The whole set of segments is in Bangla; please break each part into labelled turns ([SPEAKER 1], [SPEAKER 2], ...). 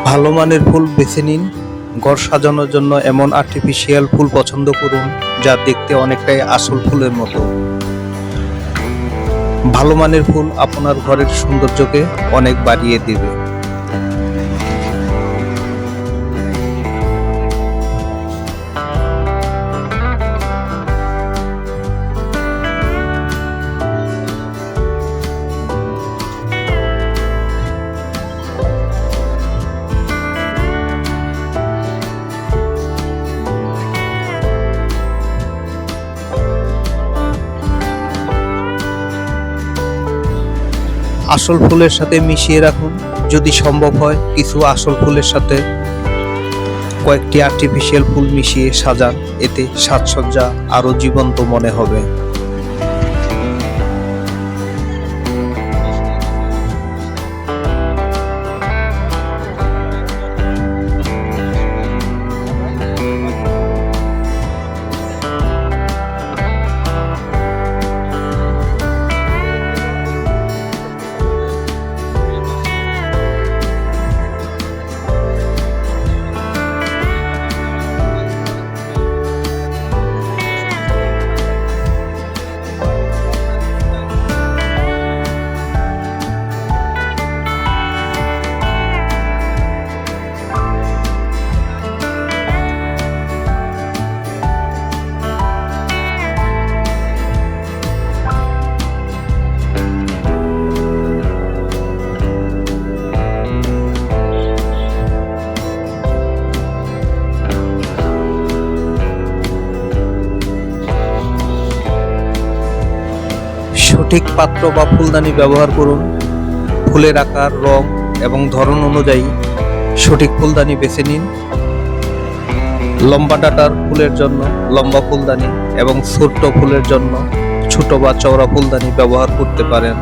[SPEAKER 1] ভালো মানের ফুল বেছে নিন। ঘর সাজানোর জন্য এমন আর্টিফিশিয়াল ফুল পছন্দ করুন যা দেখতে অনেকটাই আসল ফুলের মতো। ভালো মানের ফুল আপনার ঘরের সৌন্দর্যকে অনেক বাড়িয়ে দেবে। আসল ফুলের সাথে মিশিয়ে রাখুন। যদি সম্ভব হয় কিছু আসল ফুলের সাথে কয়েকটি আর্টিফিশিয়াল ফুল মিশিয়ে সাজান, এতে সাজসজ্জা আরো জীবন্ত মনে হবে। সঠিক পাত্র বা ফুলদানি ব্যবহার করুন। ফুলের আকার, রং এবং ধরন অনুযায়ী সঠিক ফুলদানি বেছে নিন। লম্বা ডাঁটার ফুলের জন্য লম্বা ফুলদানি এবং ছোট ফুলের জন্য ছোট বা চওড়া ফুলদানি ব্যবহার করতে পারেন।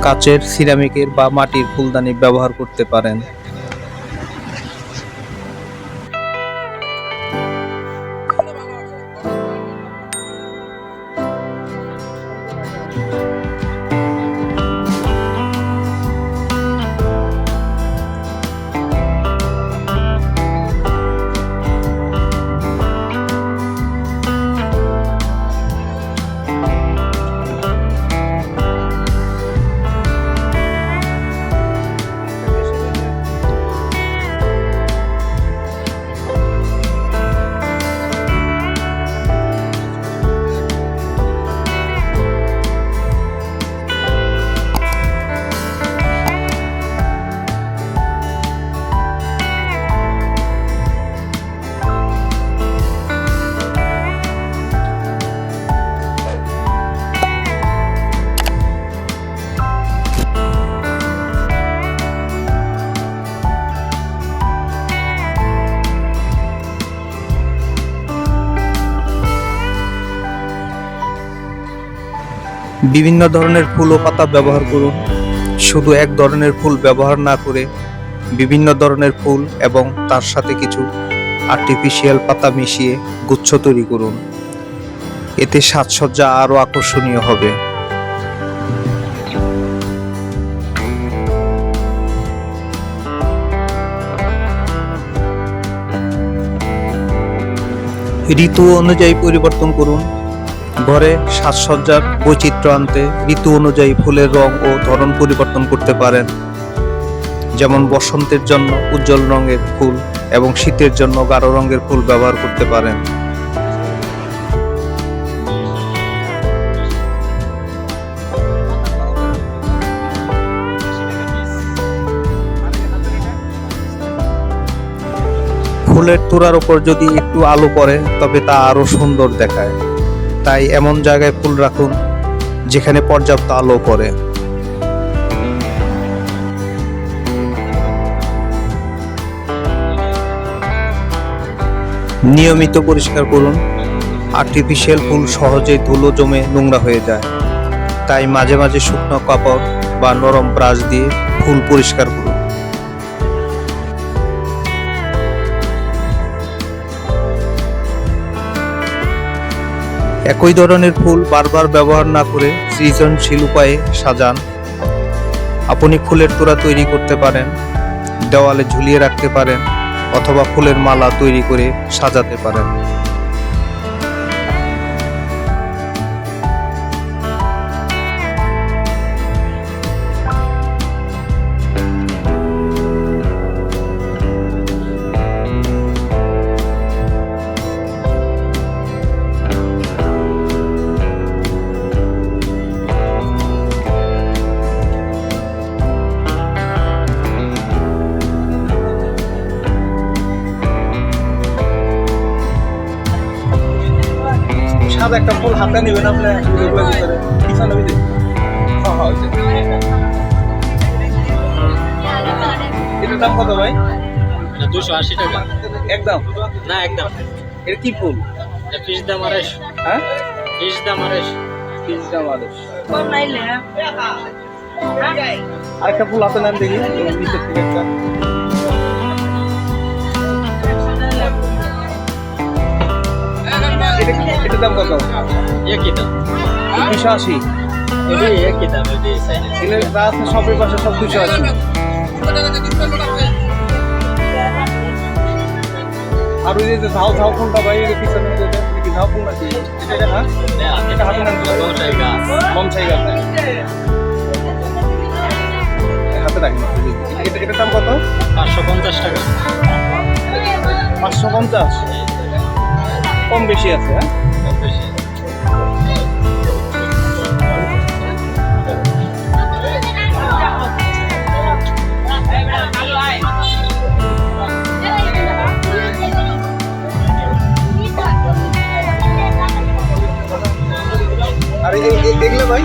[SPEAKER 1] কাচের, সিরামিকের বা মাটির ফুলদানি ব্যবহার করতে পারেন। বিভিন্ন ধরনের ফুল ও পাতা ব্যবহার করুন। শুধু এক ধরনের ফুল ব্যবহার না করে বিভিন্ন ধরনের ফুল এবং তার সাথে কিছু আর্টিফিশিয়াল পাতা মিশিয়ে গুচ্ছ তৈরি করুন। এতে সাজসজ্জা আরো আকর্ষণীয় হবে। ঋতু অনুযায়ী পরিবর্তন করুন। ঘরে সাজসজ্জার বৈচিত্র্য আনতে ঋতু অনুযায়ী ফুলের রং ও ধরন পরিবর্তন করতে পারেন। যেমন বসন্তের জন্য উজ্জ্বল রঙের ফুল এবং শীতের জন্য গাঢ় রঙের ফুল ব্যবহার করতে পারেন। ফুলের তোড়ার উপর যদি একটু আলো পড়ে তবে তা আরো সুন্দর দেখায়। তাই এমন জায়গায় ফুল রাখুন যেখানে পর্যাপ্ত আলো পড়ে। নিয়মিত পরিষ্কার করুন। আর্টিফিশিয়াল ফুল সহজেই ধুলো জমে নোংরা হয়ে যায়। তাই মাঝে মাঝে শুকনো কাপড় বা নরম ব্রাশ দিয়ে ফুল পরিষ্কার করুন। একই ধরনের ফুল বারবার ব্যবহার না করে সৃজনশীল উপায়ে সাজান। আপনি ফুলের তোড়া তৈরি করতে পারেন। দেওয়ালে ঝুলিয়ে রাখতে পারেন অথবা ফুলের মালা তৈরি করে সাজাতে পারেন। সাদা একটা ফুল হাতে নেবেন আপনি এগুলোর ভিতরে পিছনে ওই যে হ্যাঁ হ্যাঁ ওই যে। এটার দাম কত ভাই?
[SPEAKER 2] 280 টাকা
[SPEAKER 1] একদম
[SPEAKER 2] না, একদম।
[SPEAKER 1] এটা কি ফুল?
[SPEAKER 2] ফিস দাম 250।
[SPEAKER 1] হ্যাঁ
[SPEAKER 2] ফিস দাম 250।
[SPEAKER 1] পিস দাম 250। আরেকটা ফুল হাতে নেন দেখি নিচের থেকে একটা। এটার দাম কত?
[SPEAKER 2] একই দাম।
[SPEAKER 1] 280।
[SPEAKER 2] এই একই দাম। এই সাইডে
[SPEAKER 1] এগুলো যা আছে সবের পাশে সব 280। আর ওই যে ঝাউ ঝাউ ফুলটা ভাই এর পিছনে যেটা কি ঝাউ ফুল নাকি? এটা হ্যাঁ এটা হাতে নেন
[SPEAKER 2] বনসাই গাছ।
[SPEAKER 1] বনসাই গাছ হাতে রাখেন। এটার দাম কত?
[SPEAKER 2] 550 টাকা।
[SPEAKER 1] 550। কম বেশি আছে হ্যাঁ।
[SPEAKER 2] কম বেশি।
[SPEAKER 1] আর এগুলো ভাই